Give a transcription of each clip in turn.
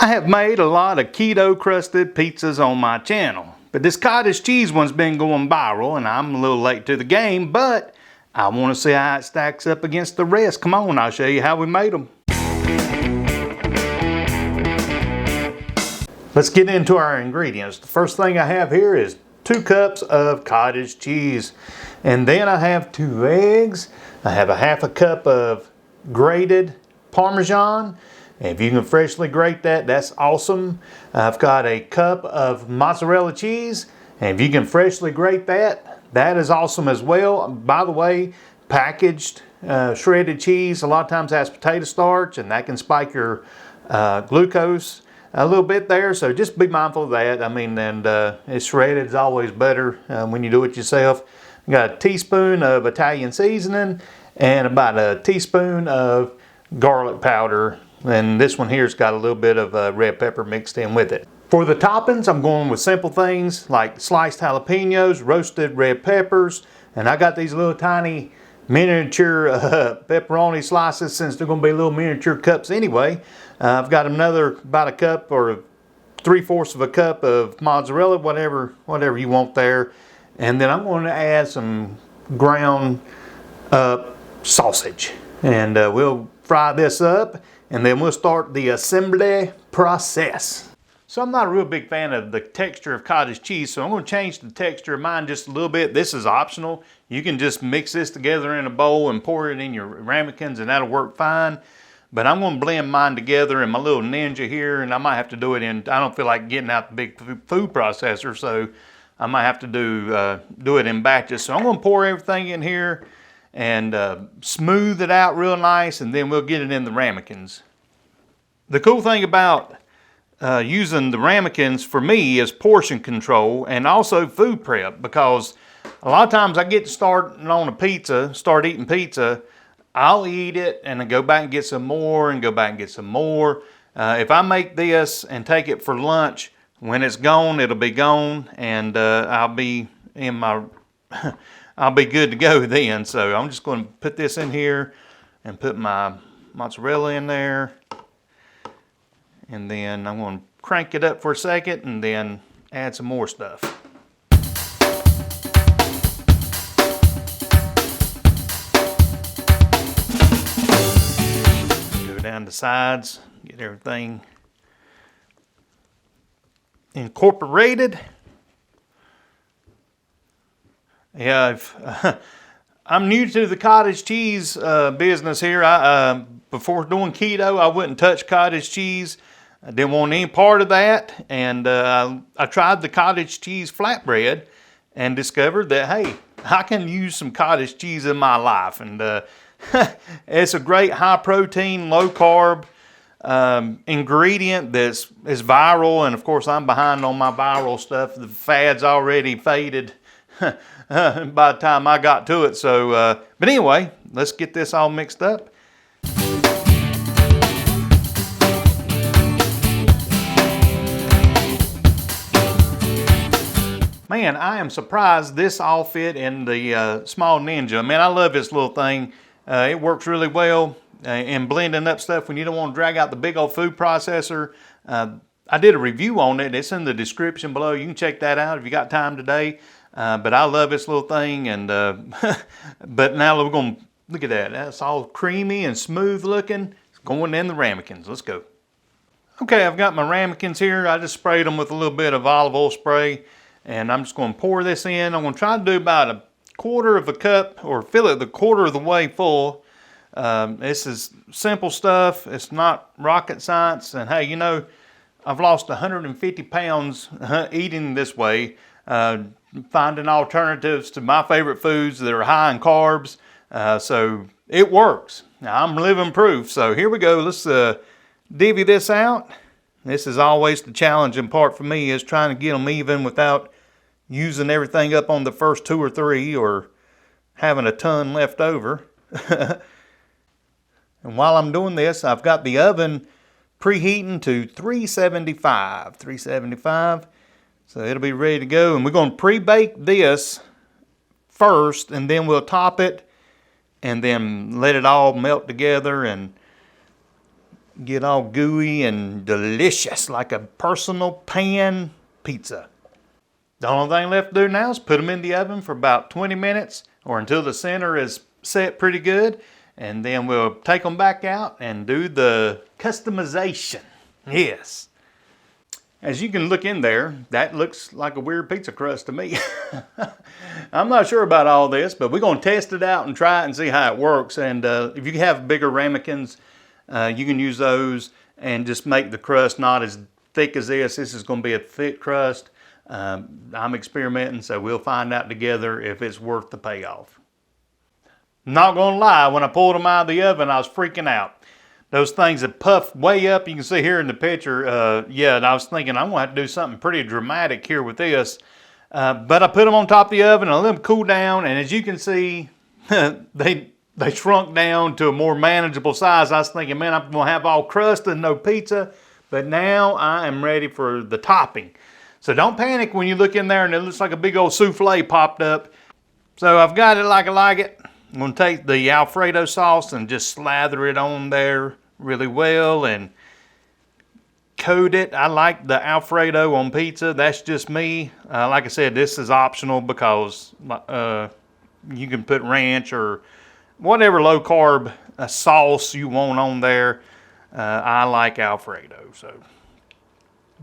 I have made a lot of keto crusted pizzas on my channel, but this cottage cheese one's been going viral and I'm a little late to the game, but I want to see how it stacks up against the rest. Come on, I'll show you how we made them. Let's get into our ingredients. The first thing I have here is 2 cups of cottage cheese, and then I have 2 eggs. I have a half a cup of grated Parmesan. If you can freshly grate that, that's awesome. I've got a cup of mozzarella cheese, and if you can freshly grate that, that is awesome as well. By the way, packaged shredded cheese a lot of times has potato starch, and that can spike your glucose a little bit there, so just be mindful of that. I mean, and it's shredded is always better when you do it yourself. I got a teaspoon of Italian seasoning and about a teaspoon of garlic powder. And this one here's got a little bit of red pepper mixed in with it. For the toppings, I'm going with simple things like sliced jalapeños, roasted red peppers, and I got these little tiny miniature pepperoni slices since they're going to be little miniature cups anyway. I've got about a cup or 3/4 of a cup of mozzarella, whatever you want there. And then I'm going to add some ground sausage, and we'll fry this up, and then we'll start the assembly process. So I'm not a real big fan of the texture of cottage cheese, so I'm going to change the texture of mine just a little bit. This is optional. You can just mix this together in a bowl and pour it in your ramekins, and that'll work fine. But I'm going to blend mine together in my little Ninja here, and I might have to do it in, I don't feel like getting out the big food processor, so I might have to do it in batches. So I'm going to pour everything in here and smooth it out real nice, and then we'll get it in the ramekins. The cool thing about using the ramekins for me is portion control and also food prep, because a lot of times I get started on a pizza, start eating pizza, I'll eat it and then go back and get some more and go back and get some more. If I make this and take it for lunch, when it's gone, it'll be gone, and I'll be in my I'll be good to go then. So I'm just going to put this in here and put my mozzarella in there, and then I'm going to crank it up for a second and then add some more stuff. Go down the sides, get everything incorporated. Yeah, I'm new to the cottage cheese business here. Before doing keto, I wouldn't touch cottage cheese. I didn't want any part of that, and I tried the cottage cheese flatbread and discovered that, hey, I can use some cottage cheese in my life, and it's a great high protein, low carb ingredient that's viral, and of course I'm behind on my viral stuff. The fad's already faded by the time I got to it. So, but anyway, let's get this all mixed up. Man, I am surprised this all fit in the small Ninja. Man, I love this little thing. It works really well in blending up stuff when you don't want to drag out the big old food processor. I did a review on it. It's in the description below. You can check that out if you got time today. But I love this little thing, and but now we're going to look at that. That's all creamy and smooth looking. It's going in the ramekins. Let's go. Okay, I've got my ramekins here. I just sprayed them with a little bit of olive oil spray, and I'm just going to pour this in. I'm going to try to do about 1/4 of a cup, or fill it the 1/4 of the way full. This is simple stuff. It's not rocket science. And hey, you know, I've lost 150 pounds eating this way. Finding alternatives to my favorite foods that are high in carbs. So it works. Now, I'm living proof. So here we go. Let's divvy this out. This is always the challenging part for me, is trying to get them even without using everything up on the first 2 or 3 or having a ton left over. And while I'm doing this, I've got the oven preheating to 375. So it'll be ready to go, and we're going to pre-bake this first, and then we'll top it and then let it all melt together and get all gooey and delicious like a personal pan pizza. The only thing left to do now is put them in the oven for about 20 minutes or until the center is set pretty good, and then we'll take them back out and do the customization. Yes. As you can look in there, that looks like a weird pizza crust to me. I'm not sure about all this, but we're going to test it out and try it and see how it works. And if you have bigger ramekins, you can use those and just make the crust not as thick as this. This is going to be a thick crust. I'm experimenting, so we'll find out together if it's worth the payoff. Not going to lie, when I pulled them out of the oven, I was freaking out. Those things that puff way up, you can see here in the picture. Yeah, and I was thinking I'm going to have to do something pretty dramatic here with this. But I put them on top of the oven and let them cool down. And as you can see, they shrunk down to a more manageable size. I was thinking, man, I'm going to have all crust and no pizza. But now I am ready for the topping. So don't panic when you look in there and it looks like a big old souffle popped up. So I've got it like I like it. I'm going to take the Alfredo sauce and just slather it on there really well and coat it. I like the Alfredo on pizza. That's just me. Like I said, this is optional because you can put ranch or whatever low carb sauce you want on there. I like Alfredo, so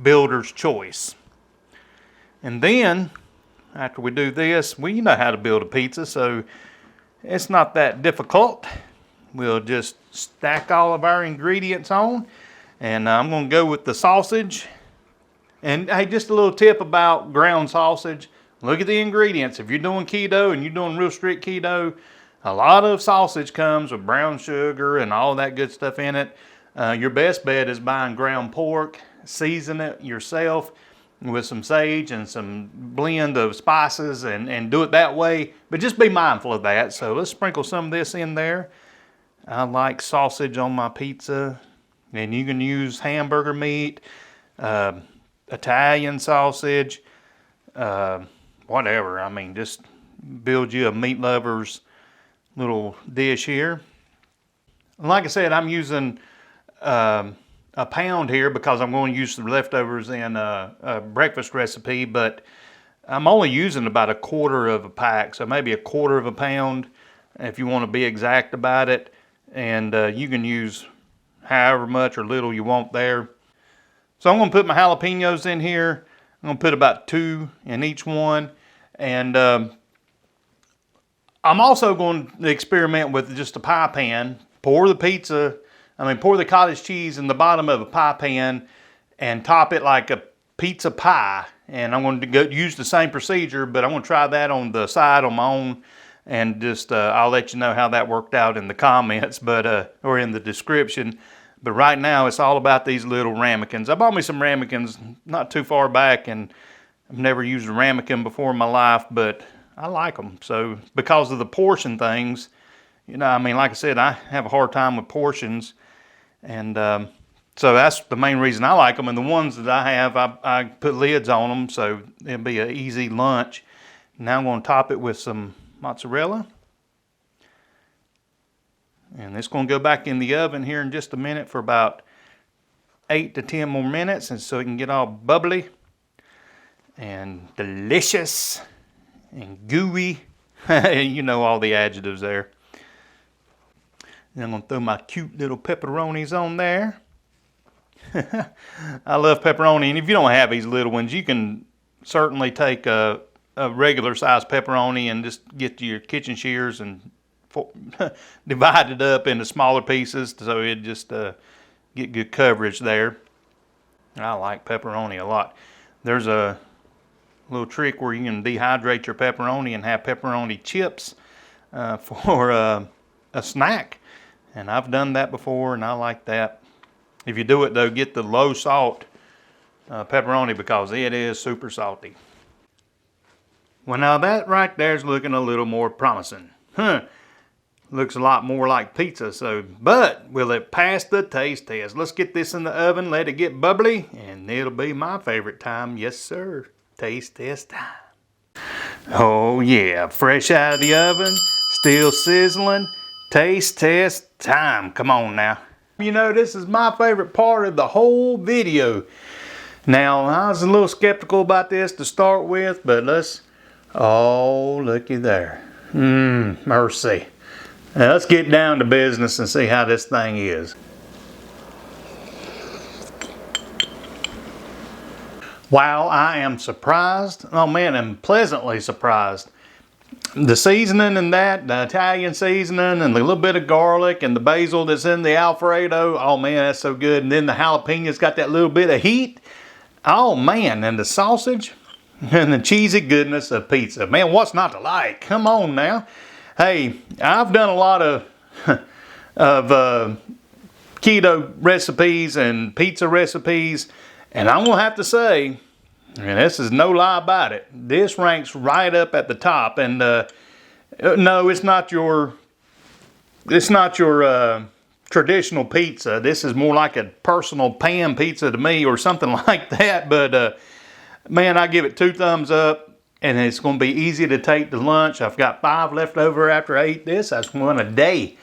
builder's choice. And then after we do this, well, you know how to build a pizza, so it's not that difficult. We'll just stack all of our ingredients on, and I'm going to go with the sausage. And hey, just a little tip about ground sausage. Look at the ingredients. If you're doing keto and you're doing real strict keto, a lot of sausage comes with brown sugar and all that good stuff in it. Your best bet is buying ground pork. Season it yourself with some sage and some blend of spices and do it that way. But just be mindful of that. So let's sprinkle some of this in there. I like sausage on my pizza, and you can use hamburger meat, Italian sausage, whatever. I mean, just build you a meat lover's little dish here. And like I said, I'm using a pound here because I'm going to use the leftovers in a breakfast recipe, but I'm only using about 1/4 of a pack, so maybe 1/4 of a pound if you want to be exact about it. And you can use however much or little you want there. So I'm going to put my jalapeños in here. I'm going to put about 2 in each one. And I'm also going to experiment with just a pie pan. Pour the cottage cheese in the bottom of a pie pan and top it like a pizza pie. And I'm going to use the same procedure, but I'm going to try that on the side on my own. And just, I'll let you know how that worked out in the comments, or in the description. But right now, it's all about these little ramekins. I bought me some ramekins not too far back, and I've never used a ramekin before in my life, but I like them. So because of the portion things, you know, I mean, like I said, I have a hard time with portions. And so that's the main reason I like them. And the ones that I have, I put lids on them, so it'll be an easy lunch. Now I'm going to top it with some mozzarella. And it's going to go back in the oven here in just a minute for about 8 to 10 more minutes, and so it can get all bubbly and delicious and gooey. You know all the adjectives there. And I'm going to throw my cute little pepperonis on there. I love pepperoni, and if you don't have these little ones, you can certainly take a regular size pepperoni and just get your kitchen shears and divide it up into smaller pieces so it just get good coverage there. I like pepperoni a lot. There's a little trick where you can dehydrate your pepperoni and have pepperoni chips for a snack, and I've done that before and I like that. If you do it though, get the low salt pepperoni because it is super salty. Well, now that right there is looking a little more promising. Looks a lot more like pizza, but will it pass the taste test? Let's get this in the oven, let it get bubbly, and it'll be my favorite time. Yes, sir. Taste test time. Oh, yeah. Fresh out of the oven, still sizzling. Taste test time. Come on now. You know, this is my favorite part of the whole video. Now, I was a little skeptical about this to start with, but oh, looky there. Mercy. Now, let's get down to business and see how this thing is. Wow, I am surprised. Oh man, I'm pleasantly surprised. The seasoning and that, the Italian seasoning and the little bit of garlic and the basil that's in the Alfredo, oh man, that's so good. And then the jalapeños got that little bit of heat. Oh man, and the sausage and the cheesy goodness of pizza. Man, what's not to like? Come on now. Hey, I've done a lot of keto recipes and pizza recipes, and I'm gonna have to say, and this is no lie about it, this ranks right up at the top. And no, it's not your traditional pizza. This is more like a personal pan pizza to me, or something like that. But man, I give it 2 thumbs up, and it's going to be easy to take to lunch. I've got 5 left over after I ate this. That's 1 a day,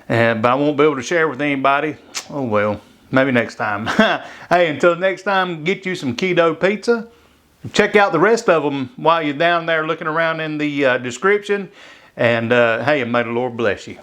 but I won't be able to share with anybody. Oh well, maybe next time. Hey, until next time, get you some keto pizza. Check out the rest of them while you're down there looking around in the description. And hey, and may the Lord bless you.